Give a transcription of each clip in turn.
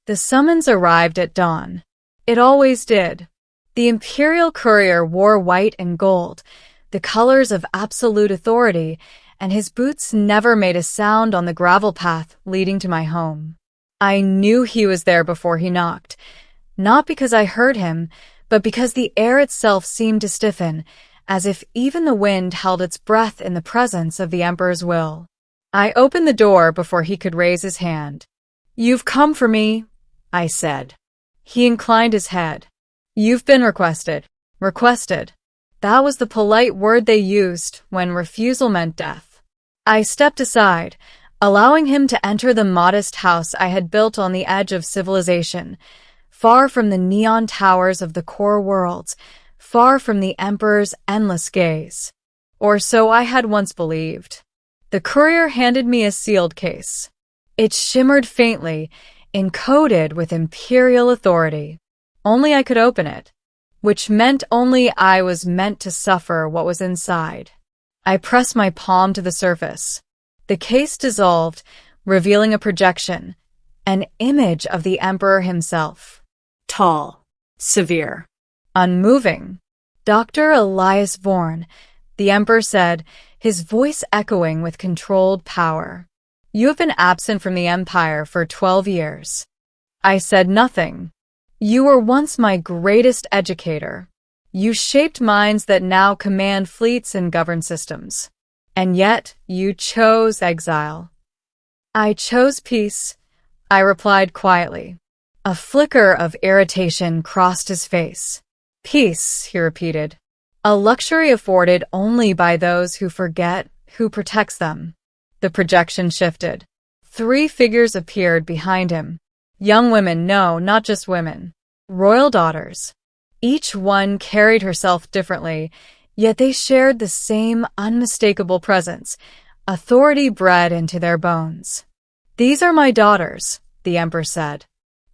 The summons arrived at dawn. It always did. The imperial courier wore white and gold, the colors of absolute authority, and his boots never made a sound on the gravel path leading to my home. I knew he was there before he knocked, not because I heard him, but because the air itself seemed to stiffen, as if even the wind held its breath in the presence of the Emperor's will. I opened the door before he could raise his hand. "You've come for me," I said. He inclined his head. "You've been requested." Requested. That was the polite word they used when refusal meant death. I stepped aside, allowing him to enter the modest house I had built on the edge of civilization, far from the neon towers of the core worlds, far from the Emperor's endless gaze. Or so I had once believed. The courier handed me a sealed case. It shimmered faintly, encoded with imperial authority. Only I could open it, which meant only I was meant to suffer what was inside. I pressed my palm to the surface. The case dissolved, revealing a projection, an image of the Emperor himself. Tall, severe, unmoving. "Dr. Elias Vorn," the Emperor said, his voice echoing with controlled power. "You have been absent from the Empire for 12 years. I said nothing. You were once my greatest educator. You shaped minds that now command fleets and govern systems. And yet, you chose exile." "I chose peace," I replied quietly. A flicker of irritation crossed his face. "Peace," he repeated. "A luxury afforded only by those who forget who protects them." The projection shifted. 3 figures appeared behind him. Young women, no, not just women. Royal daughters. Each one carried herself differently, yet they shared the same unmistakable presence, authority bred into their bones. "These are my daughters," the Emperor said.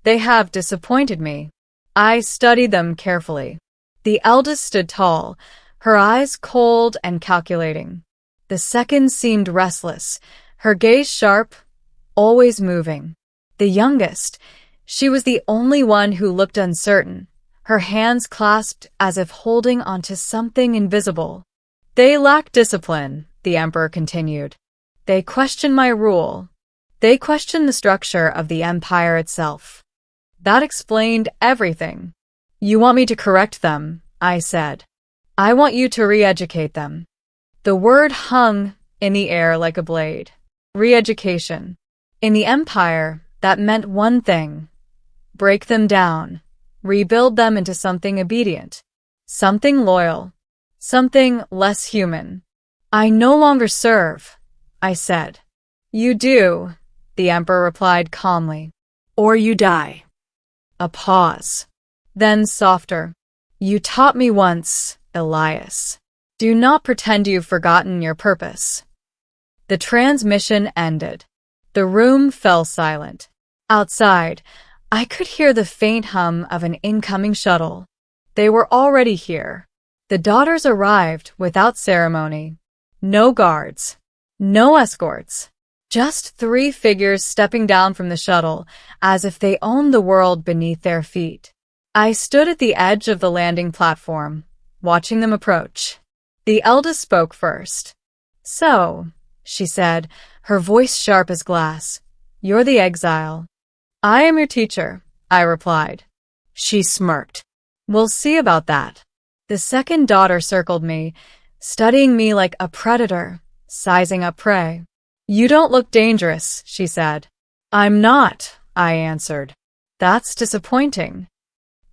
"They have disappointed me." I studied them carefully. The eldest stood tall, her eyes cold and calculating. The second seemed restless, her gaze sharp, always moving. The youngest, she was the only one who looked uncertain, her hands clasped as if holding onto something invisible. "They lack discipline," the Emperor continued. "They question my rule. They question the structure of the Empire itself." That explained everything. "You want me to correct them," I said. "I want you to re-educate them." The word hung in the air like a blade. Re-education. In the Empire, that meant one thing: break them down, rebuild them into something obedient, something loyal, something less human. "I no longer serve," I said. "You do," the Emperor replied calmly. "Or you die." A pause. Then softer. "You taught me once, Elias. Do not pretend you've forgotten your purpose." The transmission ended. The room fell silent. Outside, I could hear the faint hum of an incoming shuttle. They were already here. The daughters arrived without ceremony. No guards. No escorts. Just 3 figures stepping down from the shuttle, as if they owned the world beneath their feet. I stood at the edge of the landing platform, watching them approach. The eldest spoke first. "So," she said, her voice sharp as glass, "you're the exile." "I am your teacher," I replied. She smirked. "We'll see about that." The second daughter circled me, studying me like a predator, sizing up prey. "You don't look dangerous," she said. "I'm not," I answered. "That's disappointing."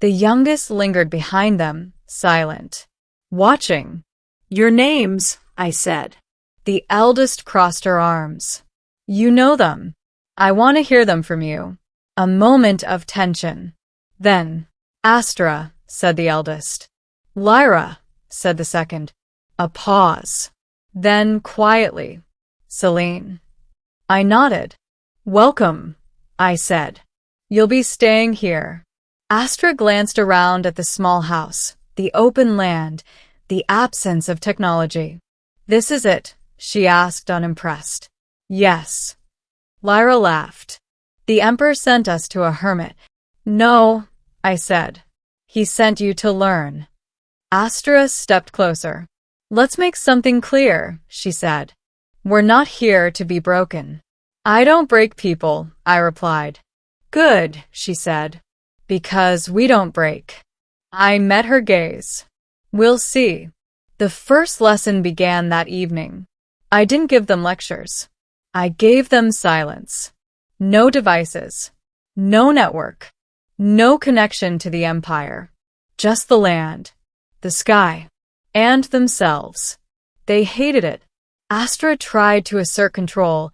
The youngest lingered behind them, silent, watching. "Your names," I said. The eldest crossed her arms. "You know them. I want to hear them from you." A moment of tension. Then, "Astra," said the eldest. "Lyra," said the second. A pause. Then, quietly, "Celine." I nodded. "Welcome," I said. "You'll be staying here." Astra glanced around at the small house, the open land, the absence of technology. "This is it?" she asked, unimpressed. "Yes." Lyra laughed. The Emperor sent us to a hermit. No, I said. He sent you to learn. Astra stepped closer. Let's make something clear, she said. We're not here to be broken. I don't break people, I replied. Good, she said. Because we don't break. I met her gaze. We'll see. The first lesson began that evening. I didn't give them lectures. I gave them silence. No devices. No network. No connection to the empire. Just the land, the sky, and themselves. They hated it. Astra tried to assert control,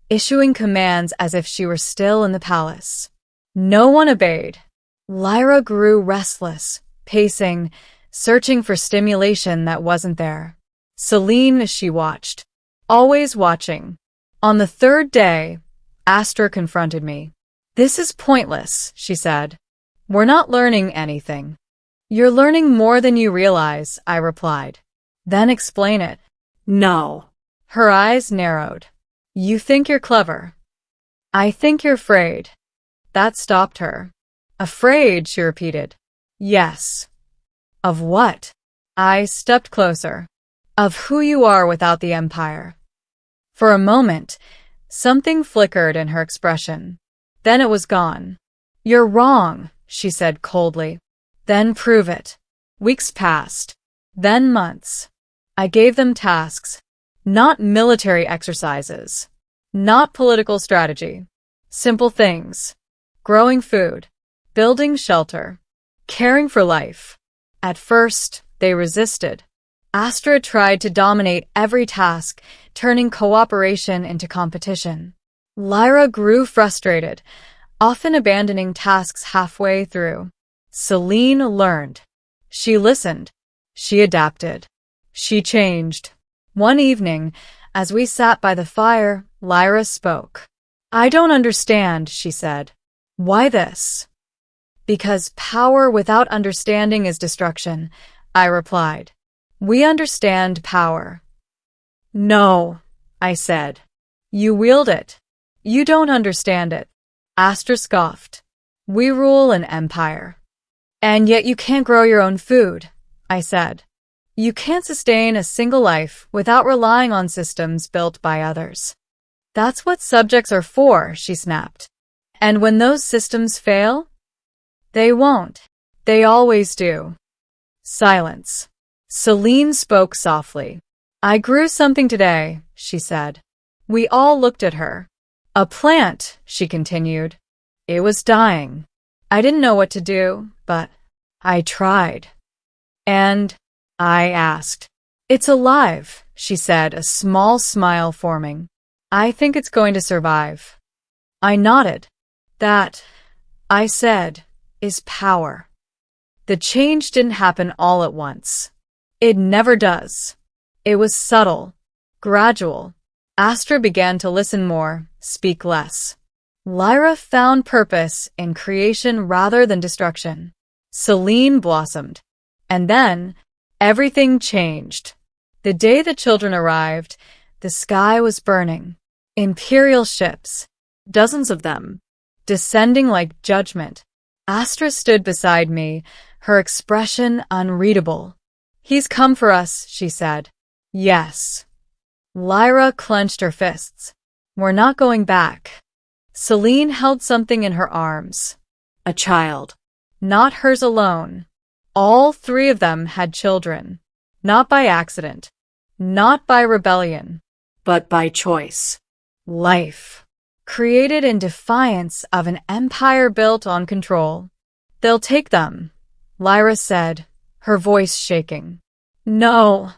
issuing commands as if she were still in the palace. No one obeyed. Lyra grew restless, pacing, searching for stimulation that wasn't there. Celine, she watched, always watching. On the third day, Astra confronted me. This is pointless, she said. We're not learning anything. You're learning more than you realize, I replied. Then explain it. No. Her eyes narrowed. You think you're clever. I think you're afraid. That stopped her. Afraid, she repeated. Yes. Of what? I stepped closer. Of who you are without the empire. For a moment, something flickered in her expression. Then it was gone. You're wrong, she said coldly. Then prove it. Weeks passed. Then months. I gave them tasks. Not military exercises. Not political strategy. Simple things. Growing food. Building shelter. Caring for life. At first, they resisted. Astra tried to dominate every task, turning cooperation into competition. Lyra grew frustrated, often abandoning tasks halfway through. Celine learned. She listened. She adapted. She changed. One evening, as we sat by the fire, Lyra spoke. I don't understand, she said. Why this? Because power without understanding is destruction, I replied. We understand power. No, I said. You wield it. You don't understand it. Astra scoffed. We rule an empire. And yet you can't grow your own food, I said. You can't sustain a single life without relying on systems built by others. That's what subjects are for, she snapped. And when those systems fail? They won't. They always do. Silence. Celine spoke softly. I grew something today, she said. We all looked at her. A plant, she continued. It was dying. I didn't know what to do, but I tried. And I asked. It's alive, she said, a small smile forming. I think it's going to survive. I nodded. That, I said, is power. The change didn't happen all at once. It never does. It was subtle, gradual. Astra began to listen more, speak less. Lyra found purpose in creation rather than destruction. Celine blossomed. And then, everything changed. The day the children arrived, the sky was burning. Imperial ships, dozens of them, descending like judgment. Astra stood beside me, her expression unreadable. He's come for us, she said. Yes. Lyra clenched her fists. We're not going back. Celine held something in her arms. A child. Not hers alone. All three of them had children. Not by accident. Not by rebellion. But by choice. Life. Created in defiance of an empire built on control. They'll take them, Lyra said, her voice shaking. No,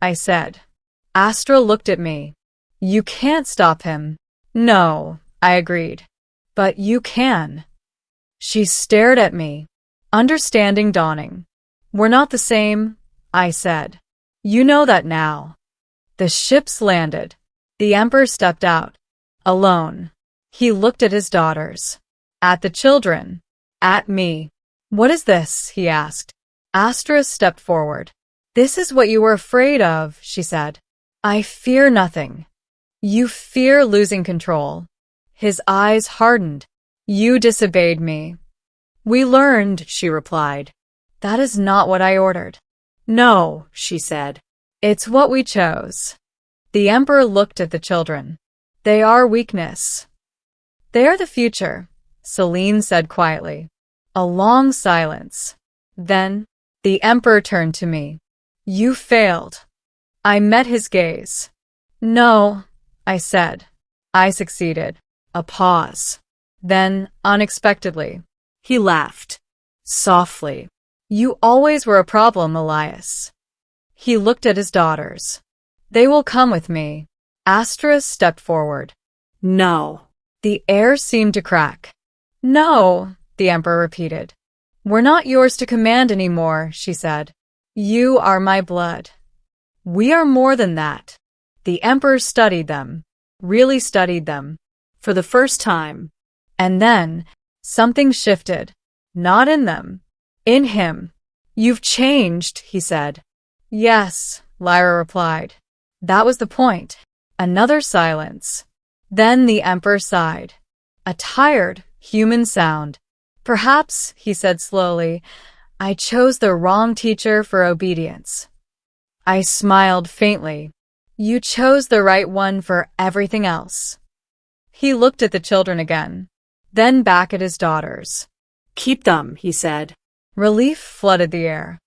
I said. Astra looked at me. You can't stop him. No, I agreed. But you can. She stared at me, understanding dawning. We're not the same, I said. You know that now. The ships landed. The Emperor stepped out. Alone. He looked at his daughters. At the children. At me. What is this? He asked. Astra stepped forward. This is what you were afraid of, she said. I fear nothing. You fear losing control. His eyes hardened. You disobeyed me. We learned, she replied. That is not what I ordered. No, she said. It's what we chose. The emperor looked at the children. They are weakness. They are the future, Celine said quietly. A long silence. Then, the emperor turned to me. You failed. I met his gaze. No, I said. I succeeded. A pause. Then, unexpectedly, he laughed. Softly. You always were a problem, Elias. He looked at his daughters. They will come with me. Astra stepped forward. No. The air seemed to crack. No, the emperor repeated. We're not yours to command anymore, she said. You are my blood. We are more than that. The emperor studied them, really studied them, for the first time. And then, something shifted. Not in them. In him. You've changed, he said. Yes, Lyra replied. That was the point. Another silence. Then the emperor sighed. A tired, human sound. Perhaps, he said slowly, I chose the wrong teacher for obedience. I smiled faintly. You chose the right one for everything else. He looked at the children again, then back at his daughters. Keep them, he said. Relief flooded the air.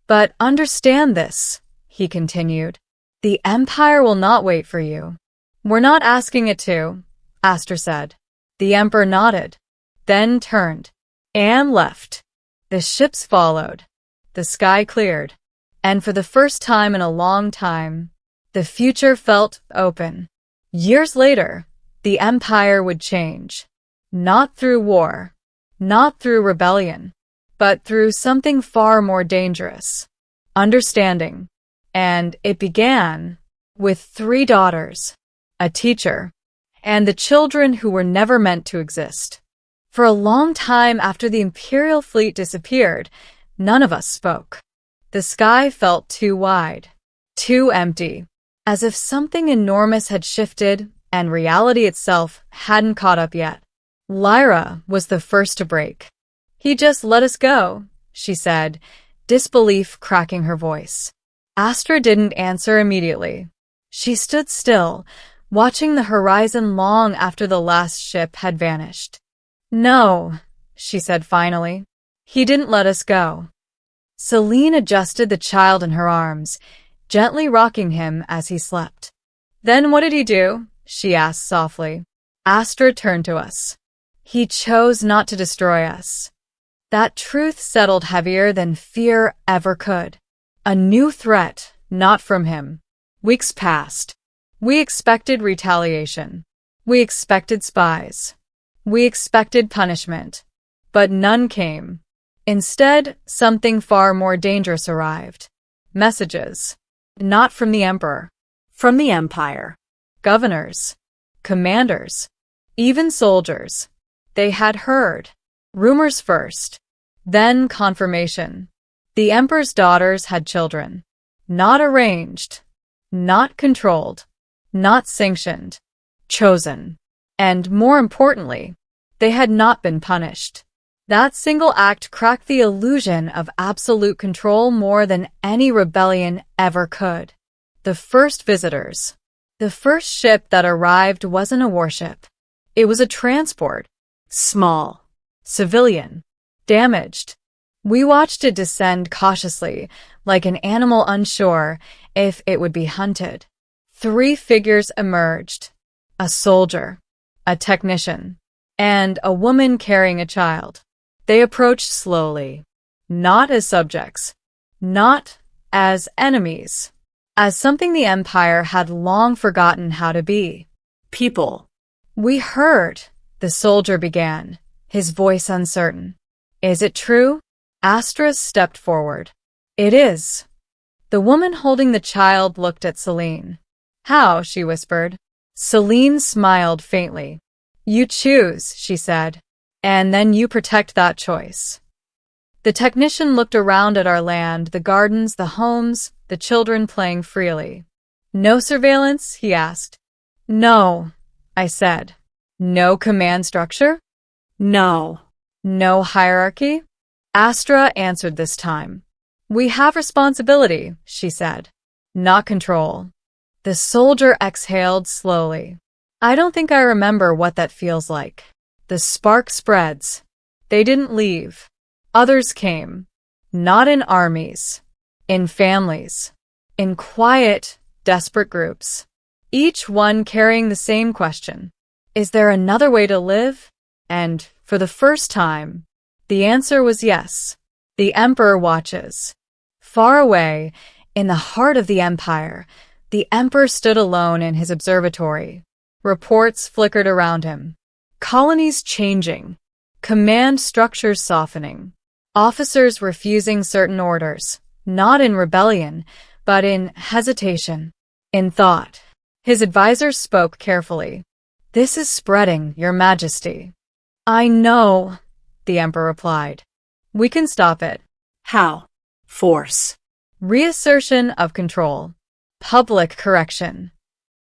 But understand this, he continued. The Empire will not wait for you. We're not asking it to, Astra said. The emperor nodded, then turned, and left. The ships followed. The sky cleared. And for the first time in a long time, the future felt open. Years later, the Empire would change. Not through war, not through rebellion, but through something far more dangerous. Understanding. And it began with 3 daughters, a teacher, and the children who were never meant to exist. For a long time after the Imperial fleet disappeared, none of us spoke. The sky felt too wide, too empty, as if something enormous had shifted and reality itself hadn't caught up yet. Lyra was the first to break. He just let us go, she said, disbelief cracking her voice. Astra didn't answer immediately. She stood still, watching the horizon long after the last ship had vanished. No, she said finally. He didn't let us go. Celine adjusted the child in her arms, gently rocking him as he slept. Then what did he do? She asked softly. Astra turned to us. He chose not to destroy us. That truth settled heavier than fear ever could. A new threat, not from him. Weeks passed. We expected retaliation. We expected spies. We expected punishment. But none came. Instead, something far more dangerous arrived. Messages. Not from the Emperor. From the Empire. Governors. Commanders. Even soldiers. They had heard. Rumors first. Then confirmation. The Emperor's daughters had children. Not arranged. Not controlled. Not sanctioned. Chosen. And more importantly, they had not been punished. That single act cracked the illusion of absolute control more than any rebellion ever could. The first visitors. The first ship that arrived wasn't a warship. It was a transport. Small. Civilian. Damaged. We watched it descend cautiously, like an animal unsure if it would be hunted. 3 figures emerged. A soldier. A technician. And a woman carrying a child. They approached slowly. Not as subjects. Not as enemies. As something the Empire had long forgotten how to be. People. We heard, the soldier began, his voice uncertain. Is it true? Astra stepped forward. It is. The woman holding the child looked at Celine. How? She whispered. Celine smiled faintly. You choose, she said, and then you protect that choice. The technician looked around at our land, the gardens, the homes, the children playing freely. No surveillance? He asked. No, I said. No command structure? No. No hierarchy? Astra answered this time. We have responsibility, she said, not control. The soldier exhaled slowly. I don't think I remember what that feels like. The spark spreads. They didn't leave. Others came. Not in armies. In families. In quiet, desperate groups. Each one carrying the same question. Is there another way to live? And, for the first time, the answer was yes. The Emperor watches. Far away, in the heart of the Empire, the Emperor stood alone in his observatory. Reports flickered around him. Colonies changing. Command structures softening. Officers refusing certain orders, not in rebellion, but in hesitation, in thought. His advisor spoke carefully. This is spreading, Your Majesty. I know, the Emperor replied. We can stop it. How? Force. Reassertion of control. Public correction.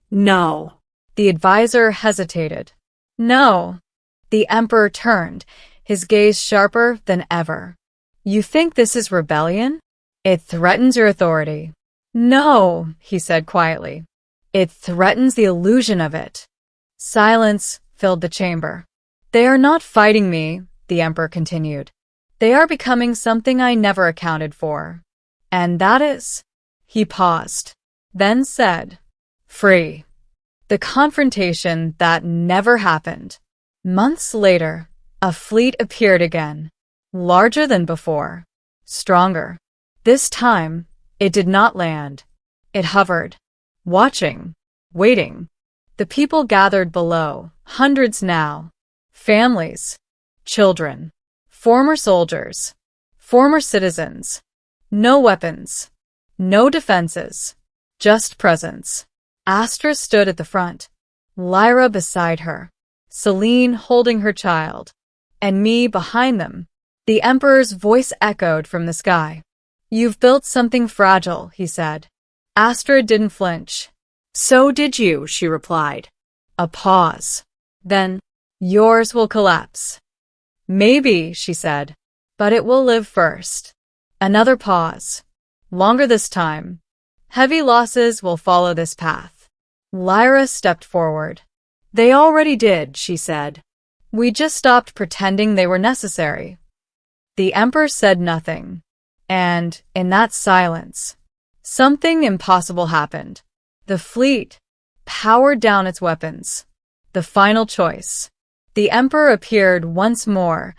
No. The advisor hesitated. No. The Emperor turned, his gaze sharper than ever. You think this is rebellion? It threatens your authority. No, he said quietly. It threatens the illusion of it. Silence filled the chamber. They are not fighting me, the Emperor continued. They are becoming something I never accounted for. And that is... He paused, then said, free. The confrontation that never happened. Months later, a fleet appeared again, larger than before, stronger. This time, it did not land. It hovered, watching, waiting. The people gathered below, hundreds now. Families, children, former soldiers, former citizens. No weapons, no defenses, just presence. Astra stood at the front, Lyra beside her, Celine holding her child, and me behind them. The Emperor's voice echoed from the sky. You've built something fragile, he said. Astra didn't flinch. So did you, she replied. A pause. Then, yours will collapse. Maybe, she said, but it will live first. Another pause. Longer this time. Heavy losses will follow this path. Lyra stepped forward. They already did, she said. We just stopped pretending they were necessary. The Emperor said nothing. And, in that silence, something impossible happened. The fleet powered down its weapons. The final choice. The Emperor appeared once more,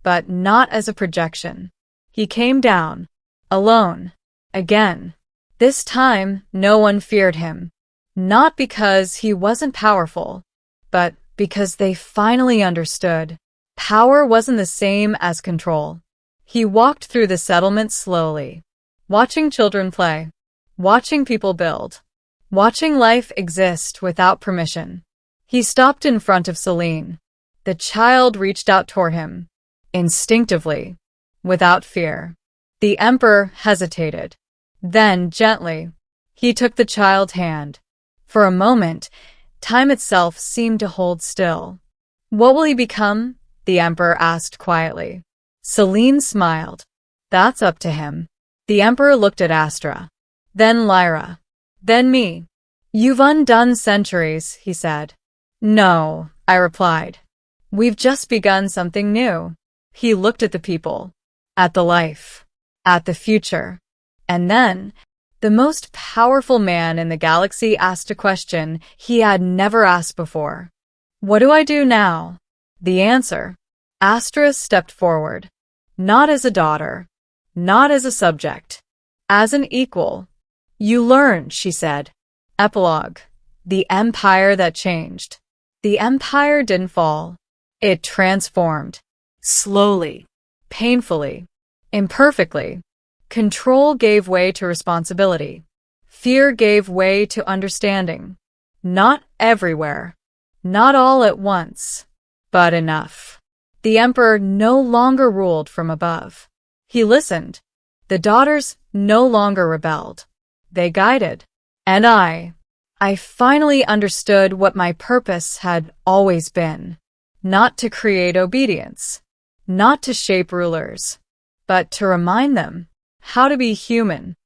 but not as a projection. He came down, alone, again. This time, no one feared him. Not because he wasn't powerful, but because they finally understood. Power wasn't the same as control. He walked through the settlement slowly, watching children play, watching people build, watching life exist without permission. He stopped in front of Celine. The child reached out toward him, instinctively, without fear. The Emperor hesitated. Then, gently, he took the child's hand. For a moment, time itself seemed to hold still. What will he become? The Emperor asked quietly. Celine smiled. That's up to him. The Emperor looked at Astra. Then Lyra. Then me. You've undone centuries, he said. No, I replied. We've just begun something new. He looked at the people, at the life, at the future. And then, the most powerful man in the galaxy asked a question he had never asked before. What do I do now? The answer. Astra stepped forward. Not as a daughter, not as a subject, as an equal. You learn, she said. Epilogue. The empire that changed. The empire didn't fall. It transformed. Slowly, painfully, imperfectly. Control gave way to responsibility. Fear gave way to understanding. Not everywhere. Not all at once. But enough. The Emperor no longer ruled from above. He listened. The daughters no longer rebelled. They guided. And I finally understood what my purpose had always been. not to create obedience, not to shape rulers, but to remind them how to be human.